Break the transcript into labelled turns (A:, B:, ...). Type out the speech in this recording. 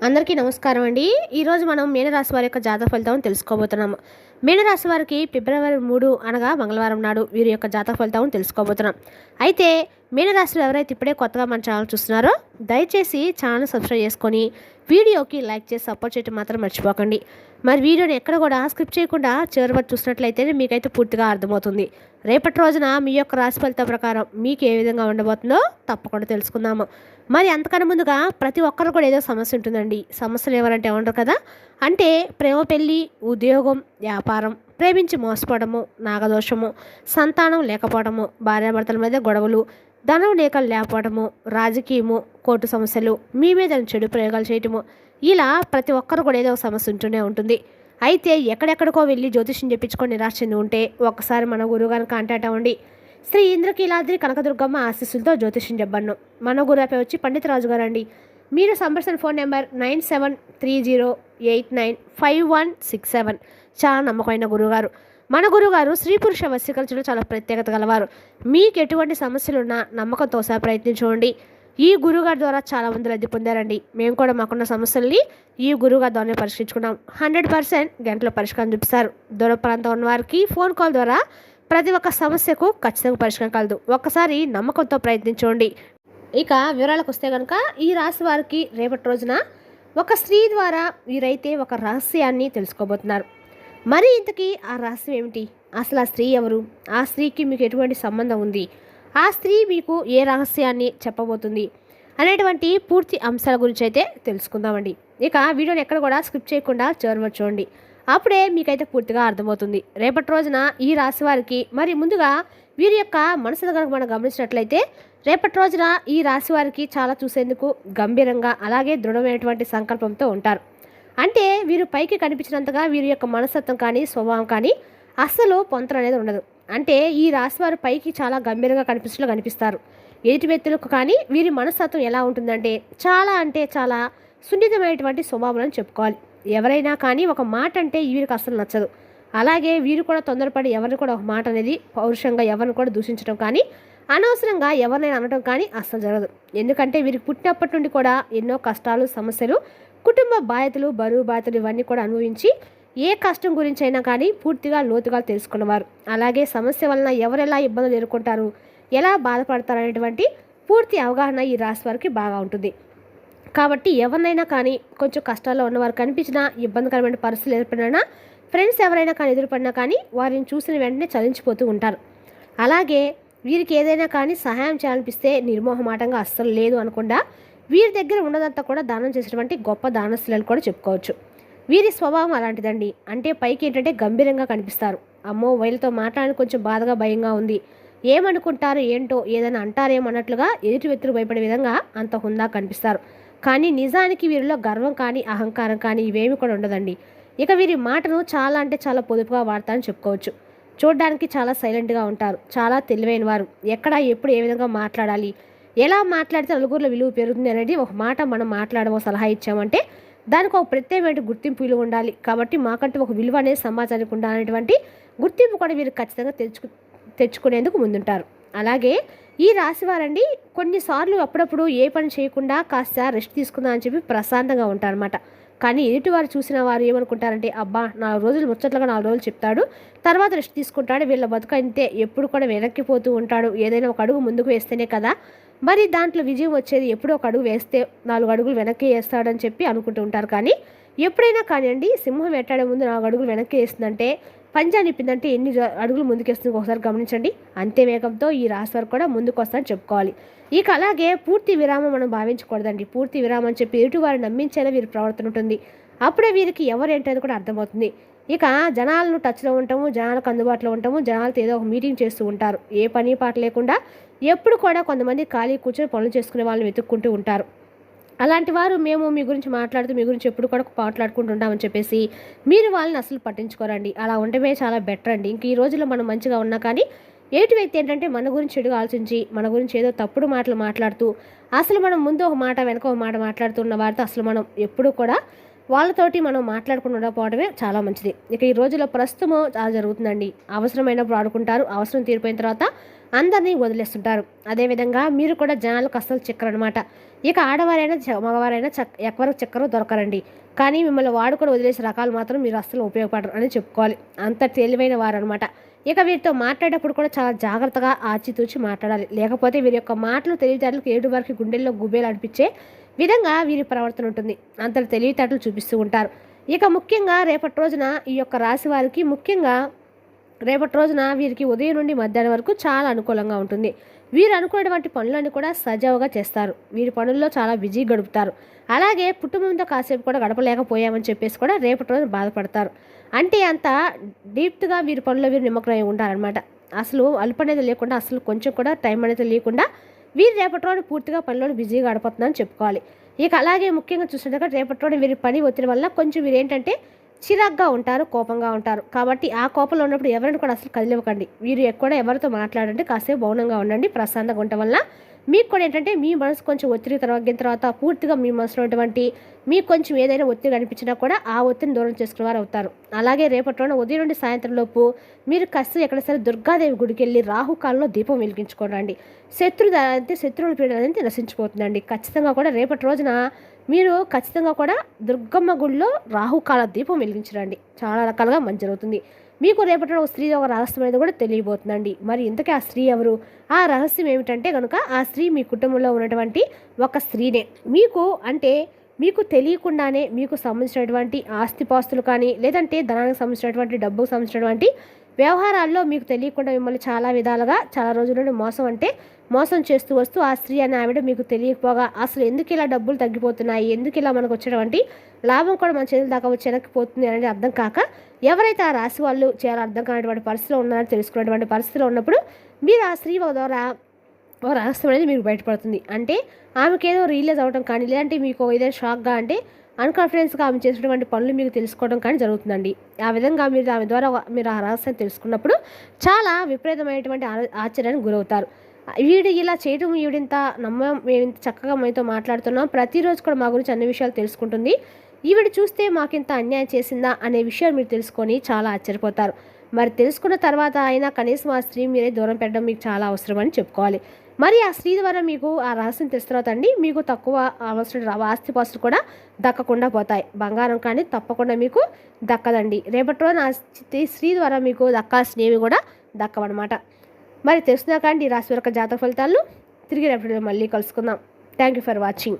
A: అందరికీ నమస్కారం అండి. ఈరోజు మనం మీనరాశి వారి యొక్క జాతక ఫలితం తెలుసుకోబోతున్నాము. మీనరాశి వారికి ఫిబ్రవరి 3 అనగా మంగళవారం నాడు వీరి యొక్క జాతక ఫలితం తెలుసుకోబోతున్నాం. అయితే మీనరాశిలో ఎవరైతే ఇప్పుడే కొత్తగా మన ఛానల్ చూస్తున్నారో దయచేసి ఛానల్ సబ్స్క్రైబ్ చేసుకొని వీడియోకి లైక్ చేసి సపోర్ట్ చేయడం మాత్రం మర్చిపోకండి. మరి వీడియోని ఎక్కడ కూడా స్కిప్ చేయకుండా చివరి వరకు చూసినట్లయితే మీకైతే పూర్తిగా అర్థమవుతుంది. రేపటి రోజున మీ యొక్క రాశి ఫలితం ప్రకారం మీకు ఏ విధంగా ఉండబోతుందో తప్పకుండా తెలుసుకుందాము. మరి అంతకన్నా ముందుగా ప్రతి ఒక్కరు కూడా ఏదో సమస్య ఉంటుందండి. సమస్యలు ఎవరంటే ఉండరు కదా. అంటే ప్రేమ, పెళ్ళి, ఉద్యోగం, వ్యాపారం, ప్రేమించి మోసపోవడము, నాగదోషము, సంతానం లేకపోవడము, భార్యాభర్తల మధ్య గొడవలు, ధనం లేఖలు లేకపోవడము, రాజకీయము, కోర్టు సమస్యలు, మీ మీద చెడు ప్రయోగాలు చేయటము, ఇలా ప్రతి ఒక్కరు కూడా ఏదో సమస్య ఉంటూనే ఉంటుంది. అయితే ఎక్కడెక్కడికో వెళ్ళి జ్యోతిష్యం చెప్పించుకొని నిరాశ చెంది ఉంటే ఒక్కసారి మన గురువుగారిని కాంటాక్ట్ అవ్వండి. శ్రీ ఇంద్రకీలాద్రి కనకదుర్గమ్మ ఆశీస్సులతో జ్యోతిష్యం చెప్పను. మన గురువు వచ్చి పండితరాజు గారు అండి. మీరు సంప్రదించిన ఫోన్ నెంబర్ 9730895167. చాలా నమ్మకమైన గురువుగారు. మన గురువుగారు స్త్రీ పురుష వశీకరణలో చాలా ప్రత్యేకత గలవారు. మీకు ఎటువంటి సమస్యలున్నా నమ్మకంతో సహా ప్రయత్నించుకోండి. ఈ గురువుగారి ద్వారా చాలా మంది లబ్ధి పొందారండి. మేము కూడా మాకున్న సమస్యల్ని ఈ గురువుగారి ద్వారానే పరిష్కరించుకున్నాం. 100% గంటలో పరిష్కారం చూపిస్తారు. దూర ప్రాంతం ఉన్న వారికి ఫోన్ కాల్ ద్వారా ప్రతి ఒక్క సమస్యకు ఖచ్చితంగా పరిష్కారం కలదు. ఒక్కసారి నమ్మకంతో ప్రయత్నించండి. ఇక వివరాలకు వస్తే కనుక ఈ రాశి వారికి రేపటి రోజున ఒక స్త్రీ ద్వారా వీరైతే ఒక రహస్యాన్ని తెలుసుకోబోతున్నారు. మరి ఇంతకీ ఆ రహస్యం ఏమిటి? అసలు ఆ స్త్రీ ఎవరు? ఆ స్త్రీకి మీకు ఎటువంటి సంబంధం ఉంది? ఆ స్త్రీ మీకు ఏ రహస్యాన్ని చెప్పబోతుంది అనేటువంటి పూర్తి అంశాల గురించి అయితే తెలుసుకుందామండి. ఇక వీడియోని ఎక్కడ కూడా స్కిప్ చేయకుండా చివరి చూడండి. అప్పుడే మీకైతే పూర్తిగా అర్థమవుతుంది. రేపటి రోజున ఈ రాశి వారికి మరి ముందుగా వీరి యొక్క మనసును కనుక మనం గమనించినట్లయితే రేపటి రోజున ఈ రాశి వారికి చాలా చూసేందుకు గంభీరంగా అలాగే దృఢమైనటువంటి సంకల్పంతో ఉంటారు. అంటే వీరు పైకి కనిపించినంతగా వీరి యొక్క మనస్తత్వం కానీ స్వభావం కానీ అస్సలు పొంతన అనేది ఉండదు. అంటే ఈ రాశి వారు పైకి చాలా గంభీరంగా కనిపిస్తారు. ఎదుటి వ్యక్తులకు కానీ వీరి మనస్తత్వం ఎలా ఉంటుందంటే చాలా సున్నితమైనటువంటి స్వభావం అని చెప్పుకోవాలి. ఎవరైనా కానీ ఒక మాట అంటే వీరికి అస్సలు నచ్చదు. అలాగే వీరు కూడా తొందరపడి ఎవరిని కూడా ఒక మాట అనేది పౌరుషంగా ఎవరిని కూడా దూషించడం కానీ అనవసరంగా ఎవరినైనా అనడం కానీ అస్సలు జరగదు. ఎందుకంటే వీరికి పుట్టినప్పటి నుండి కూడా ఎన్నో కష్టాలు, సమస్యలు, కుటుంబ బాధ్యతలు, బరువు బాధ్యతలు ఇవన్నీ కూడా అనుభవించి ఏ కష్టం గురించి అయినా కానీ పూర్తిగా లోతుగా తెలుసుకున్నవారు. అలాగే సమస్య వలన ఎవరెలా ఇబ్బందులు ఎదుర్కొంటారు, ఎలా బాధపడతారు అనేటువంటి పూర్తి అవగాహన ఈ రాశి వారికి బాగా ఉంటుంది. కాబట్టి ఎవరినైనా కానీ కొంచెం కష్టాల్లో ఉన్నవారు కనిపించినా, ఇబ్బందికరమైన పరిస్థితులు ఏర్పడినా, ఫ్రెండ్స్ ఎవరైనా కానీ ఎదురుపడినా కానీ వారిని చూసిన వెంటనే చలించిపోతూ ఉంటారు. అలాగే వీరికి ఏదైనా కానీ సహాయం చేయాలనిపిస్తే నిర్మోహమాటంగా అస్సలు లేదు అనకుండా వీరి దగ్గర ఉన్నదంతా కూడా దానం చేసేటువంటి గొప్ప దానశీలని కూడా చెప్పుకోవచ్చు. వీరి స్వభావం అలాంటిదండి. అంటే పైకి ఏంటంటే గంభీరంగా కనిపిస్తారు. అమ్మో వీళ్ళతో మాట్లాడడానికి కొంచెం బాధగా, భయంగా ఉంది, ఏమనుకుంటారు ఏంటో, ఏదైనా అంటారేమో అన్నట్లుగా ఎదుటి వ్యక్తులు భయపడే విధంగా అంత హుందా కనిపిస్తారు. కానీ నిజానికి వీరిలో గర్వం కానీ అహంకారం కానీ ఇవేమి కూడా ఉండదండి. ఇక వీరి మాటను చాలా పొదుపుగా వాడతారని చెప్పుకోవచ్చు. చూడడానికి చాలా సైలెంట్గా ఉంటారు. చాలా తెలివైన వారు. ఎక్కడ ఎప్పుడు ఏ విధంగా మాట్లాడాలి, ఎలా మాట్లాడితే నలుగురిలో విలువ పెరుగుతుంది అనేది ఒక మాట మనం మాట్లాడమో సలహా ఇచ్చామంటే దానికి ఒక ప్రత్యేకమైన గుర్తింపు విలువ ఉండాలి. కాబట్టి మాకంటూ ఒక విలువ అనేది సమాజానికి ఉండాలనేటువంటి గుర్తింపు కూడా వీరు ఖచ్చితంగా తెచ్చుకునేందుకు ముందుంటారు. అలాగే ఈ రాశివారండి కొన్నిసార్లు అప్పుడప్పుడు ఏ పని చేయకుండా కాస్త రెస్ట్ తీసుకుందాం అని చెప్పి ప్రశాంతంగా ఉంటారన్నమాట. కానీ ఎదుటి వారు చూసిన వారు ఏమనుకుంటారంటే, అబ్బా 4 రోజులు ముచ్చట్లుగా 4 రోజులు చెప్తాడు, తర్వాత రెస్ట్ తీసుకుంటాడు, వీళ్ళ బతుకు అంతే, ఎప్పుడు కూడా వెనక్కిపోతూ ఉంటాడు, ఏదైనా ఒక అడుగు ముందుకు వేస్తేనే కదా మరి దాంట్లో విజయం వచ్చేది, ఎప్పుడో ఒక అడుగు వేస్తే 4 అడుగులు వెనక్కి వేస్తాడని చెప్పి అనుకుంటూ ఉంటారు. కానీ ఎప్పుడైనా కానివ్వండి, సింహం వేటాడే ముందు 4 అడుగులు వెనక్కి వేస్తుందంటే, పంజా నిప్పిందంటే ఎన్ని అడుగులు ముందుకేస్తుంది ఒకసారి గమనించండి. అంతే వేగంతో ఈ రాశి వారు కూడా ముందుకు వస్తారని చెప్పుకోవాలి. ఇక అలాగే పూర్తి విరామం మనం భావించకూడదండి. పూర్తి విరామం అని చెప్పి ఎటు వారు నమ్మించేలా వీరి ప్రవర్తన ఉంటుంది. అప్పుడే వీరికి ఎవరేంటనేది కూడా అర్థమవుతుంది. ఇక జనాలను టచ్లో ఉంటాము, జనాలకు అందుబాటులో ఉంటాము, జనాలతో ఏదో ఒక మీటింగ్ చేస్తూ ఉంటారు. ఏ పని పాట లేకుండా ఎప్పుడు కూడా కొంతమంది ఖాళీ కూర్చొని పనులు చేసుకునే వాళ్ళని వెతుక్కుంటూ ఉంటారు. అలాంటి వారు మేము మీ గురించి మాట్లాడుతూ మీ గురించి ఎప్పుడు కూడా మాట్లాడుకుంటుంటామని చెప్పేసి మీరు వాళ్ళని అసలు పట్టించుకోరండి. అలా ఉండటమే చాలా బెటర్ అండి. ఇంక ఈ రోజుల్లో మనం మంచిగా ఉన్నా కానీ ఎటు వ్యక్తి ఏంటంటే మన గురించి చెడుగా ఆలోచించి మన గురించి ఏదో తప్పుడు మాటలు మాట్లాడుతూ అసలు మనం ముందు ఒక మాట వెనక ఒక మాట మాట్లాడుతున్న వారితో అసలు మనం ఎప్పుడూ కూడా వాళ్ళతోటి మనం మాట్లాడకుండా ఉండకపోవడమే చాలా మంచిది. ఇక ఈ రోజుల్లో ప్రస్తుతం చాలా జరుగుతుందండి. అవసరమైనప్పుడు ఆడుకుంటారు, అవసరం తీరిపోయిన తర్వాత అందరినీ వదిలేస్తుంటారు. అదేవిధంగా మీరు కూడా జనాలకు అస్సలు చిక్కరనమాట. ఇక ఆడవారైనా మగవారైనా ఎవరికి చిక్కరో దొరకరండి. కానీ మిమ్మల్ని వాడుకొని వదిలేసే రకాలు మాత్రం మీరు అస్సలు ఉపయోగపడరు అని చెప్పుకోవాలి. అంత తెలివైన వారనమాట. ఇక వీరితో మాట్లాడేటప్పుడు కూడా చాలా జాగ్రత్తగా ఆచితూచి మాట్లాడాలి. లేకపోతే వీరి యొక్క మాటలు తెలివితేటలకు ఏడు వరకు గుండెల్లో గుబేలు అనిపించే విధంగా వీరి ప్రవర్తన ఉంటుంది. అంత తెలివితేటలు చూపిస్తూ ఉంటారు. ఇక ముఖ్యంగా రేపటి రోజున ఈ యొక్క రాశి వారికి రేపటి రోజున వీరికి ఉదయం నుండి మధ్యాహ్నం వరకు చాలా అనుకూలంగా ఉంటుంది. వీరు అనుకున్నటువంటి పనులన్నీ కూడా సజావుగా చేస్తారు. వీరి పనుల్లో చాలా బిజీ గడుపుతారు. అలాగే కుటుంబంతో కాసేపు కూడా గడపలేకపోయామని చెప్పేసి కూడా రేపటి రోజు బాధపడతారు. అంటే అంత డీప్గా వీరి పనుల్లో వీరు నిమగ్నమై ఉంటారనమాట. అసలు అలుపు అనేది లేకుండా, అసలు కొంచెం కూడా టైం అనేది లేకుండా వీరు రేపటి రోజు పూర్తిగా పనిలో బిజీగా గడిపోతుందని చెప్పుకోవాలి. ఇక అలాగే ముఖ్యంగా చూస్తుంటే రేపటి రోజు వీరి పని ఒత్తిడి వల్ల కొంచెం వీరు ఏంటంటే చిరాగ్గా ఉంటారు, కోపంగా ఉంటారు. కాబట్టి ఆ కోపంలో ఉన్నప్పుడు ఎవరిని కూడా అసలు కదిలివ్వకండి. వీరు ఎక్కడ ఎవరితో మాట్లాడండి, కాసేపు మౌనంగా ఉండండి. ప్రశాంతంగా ఉండటం వల్ల మీకు కూడా ఏంటంటే మీ మనసు కొంచెం ఒత్తిడి తగ్గిన తర్వాత పూర్తిగా మీ మనసులో ఉన్నటువంటి మీకు కొంచెం ఏదైనా ఒత్తిడి అనిపించినా కూడా ఆ ఒత్తిడిని దూరం చేసుకునే వారు అవుతారు. అలాగే రేపటి రోజున ఉదయం నుండి సాయంత్రం లోపు మీరు కాస్త ఎక్కడ సరే దుర్గాదేవి గుడికి వెళ్ళి రాహుకాలంలో దీపం వెలిగించుకోండి. శత్రువుల పీడ అనేది నశించిపోతుందండి. ఖచ్చితంగా కూడా రేపటి రోజున మీరు ఖచ్చితంగా కూడా దుర్గమ్మ గుడిలో రాహుకాల దీపం వెలిగించరండి. చాలా రకాలుగా మంచి జరుగుతుంది. మీకు రేపటి ఒక స్త్రీ ఒక రహస్యం అనేది కూడా తెలియబోతుందండి. మరి ఇంతకీ ఆ స్త్రీ ఎవరు? ఆ రహస్యం ఏమిటంటే కనుక ఆ స్త్రీ మీ కుటుంబంలో ఉన్నటువంటి ఒక స్త్రీనే. మీకు తెలియకుండానే మీకు సంబంధించినటువంటి ఆస్తిపాస్తులు కానీ, లేదంటే ధనానికి సంబంధించినటువంటి డబ్బుకు సంబంధించినటువంటి వ్యవహారాల్లో మీకు తెలియకుండా మిమ్మల్ని చాలా విధాలుగా చాలా రోజుల నుండి మోసం చేస్తూ వస్తూ ఆ స్త్రీ అనే ఆవిడ మీకు తెలియకపోగా అసలు ఎందుకు ఇలా డబ్బులు తగ్గిపోతున్నాయి, ఎందుకు ఇలా మనకు వచ్చేటువంటి లాభం కూడా మన చేతుల దాకా వచ్చి వెనక్కిపోతుంది అనేది అర్థం కాక ఎవరైతే ఆ రాశి వాళ్ళు చాలా అర్థం కానటువంటి పరిస్థితిలో ఉన్నారని తెలుసుకున్నటువంటి పరిస్థితిలో ఉన్నప్పుడు మీరు ఆ స్త్రీ ద్వారా ఓ రహస్యం అనేది మీకు బయటపడుతుంది. అంటే ఆమెకేదో రియలైజ్ అవ్వడం కానీ, లేదంటే మీకు ఏదైనా షాక్గా అంటే అన్కాన్ఫిడెన్స్గా ఆమె చేసినటువంటి పనులు మీకు తెలుసుకోవడం కానీ జరుగుతుందండి. ఆ విధంగా మీరు ఆమె ద్వారా మీరు ఆ రహస్యాన్ని తెలుసుకున్నప్పుడు చాలా విపరీతమైనటువంటి ఆశ్చర్యానికి గురవుతారు. ఇలా చేయడం ఈవిడింత మేమింత చక్కగా మీతో మాట్లాడుతున్నాం, ప్రతిరోజు కూడా మా గురించి అన్ని విషయాలు తెలుసుకుంటుంది, ఈవిడ చూస్తే మాకింత అన్యాయం చేసిందా అనే విషయాలు మీరు తెలుసుకొని చాలా ఆశ్చర్యపోతారు. మరి తెలుసుకున్న తర్వాత అయినా కనీసం ఆ స్త్రీ మీరే దూరం పెట్టడం మీకు చాలా అవసరం అని చెప్పుకోవాలి. మరి ఆ స్త్రీ ద్వారా మీకు ఆ రహస్యం తెలిసిన తర్వాత అండి మీకు తక్కువ అవసరం ఆస్తిపాస్తులు కూడా దక్కకుండా పోతాయి. బంగారం కానీ తప్పకుండా మీకు దక్కదండి. రేపటి రోజున ఆ స్త్రీ ద్వారా మీకు దక్కాల్సినవి కూడా దక్కవన్నమాట. మరి తెలుసుకున్నా కానీ ఈ రాశి యొక్క జాతక ఫలితాలు తిరిగి రేపటి మళ్ళీ కలుసుకుందాం. Thank you for watching.